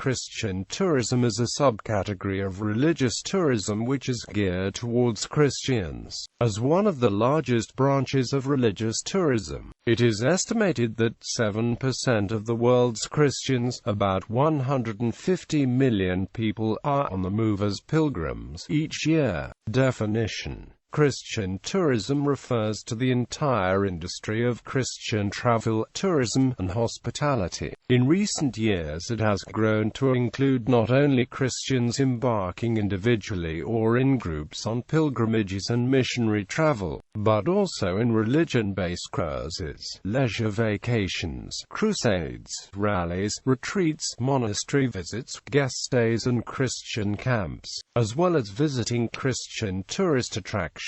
Christian tourism is a subcategory of religious tourism which is geared towards Christians. As one of the largest branches of religious tourism, it is estimated that 7% of the world's Christians, about 150 million people, are on the move as pilgrims each year. Definition: Christian tourism refers to the entire industry of Christian travel, tourism, and hospitality. In recent years it has grown to include not only Christians embarking individually or in groups on pilgrimages and missionary travel, but also in religion-based cruises, leisure vacations, crusades, rallies, retreats, monastery visits, guest stays and Christian camps, as well as visiting Christian tourist attractions.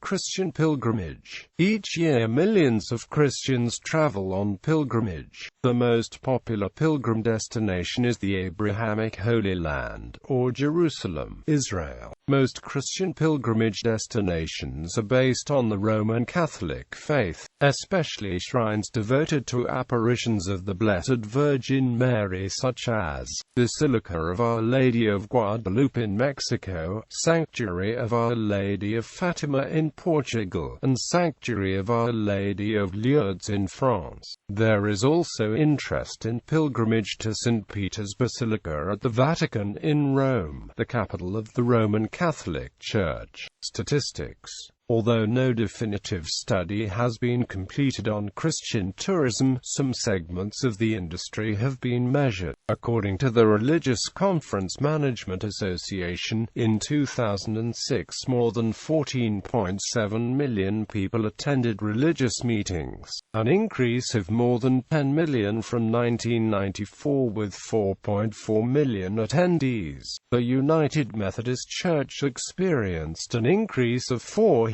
Christian pilgrimage. Each year millions of Christians travel on pilgrimage. The most popular pilgrim destination is the Abrahamic Holy Land, or Jerusalem, Israel. Most Christian pilgrimage destinations are based on the Roman Catholic faith, especially shrines devoted to apparitions of the Blessed Virgin Mary such as Basilica of Our Lady of Guadalupe in Mexico, Sanctuary of Our Lady of Fatima in Portugal, and Sanctuary of Our Lady of Lourdes in France. There is also interest in pilgrimage to St. Peter's Basilica at the Vatican in Rome, the capital of the Roman Catholic Church. Statistics. Although no definitive study has been completed on Christian tourism, some segments of the industry have been measured. According to the Religious Conference Management Association, in 2006 more than 14.7 million people attended religious meetings, an increase of more than 10 million from 1994 with 4.4 million attendees. The United Methodist Church experienced an increase of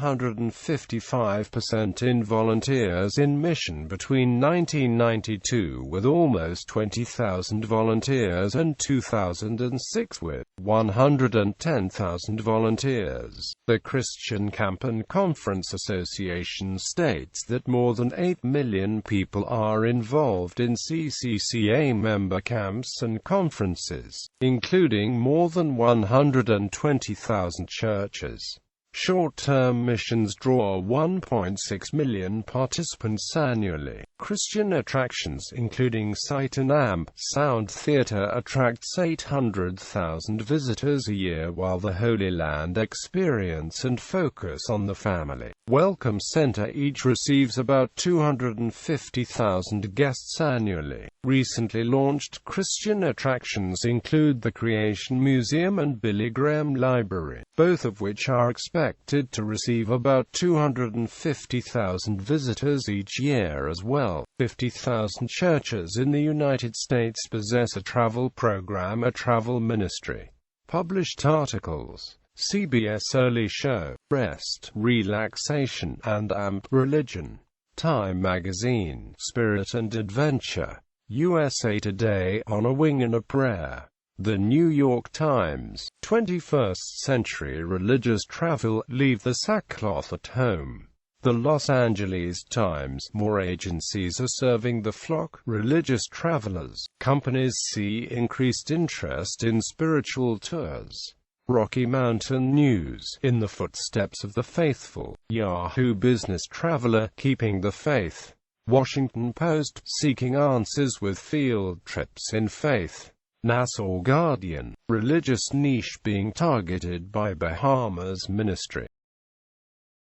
455% in volunteers in mission between 1992 with almost 20,000 volunteers and 2006 with 110,000 volunteers. The Christian Camp and Conference Association states that more than 8 million people are involved in CCCA member camps and conferences, including more than 120,000 churches. Short-term missions draw 1.6 million participants annually. Christian attractions including Sight and Amp Sound Theatre attracts 800,000 visitors a year, while the Holy Land Experience and Focus on the Family Welcome Center each receives about 250,000 guests annually. Recently launched Christian attractions include the Creation Museum and Billy Graham Library, both of which are expected to receive about 250,000 visitors each year as well. 50,000 churches in the United States possess a travel program, a travel ministry. Published articles: CBS Early Show, Rest, Relaxation, and AMP Religion. Time Magazine, Spirit and Adventure. USA Today, On a Wing and a Prayer. The New York Times, 21st Century Religious Travel, Leave the Sackcloth at Home. The Los Angeles Times, More agencies are serving the flock, religious travelers. Companies see increased interest in spiritual tours. Rocky Mountain News, In the Footsteps of the Faithful. Yahoo Business Traveler, Keeping the Faith. Washington Post, Seeking Answers with Field Trips in Faith. Nassau Guardian, Religious Niche Being Targeted by Bahamas Ministry.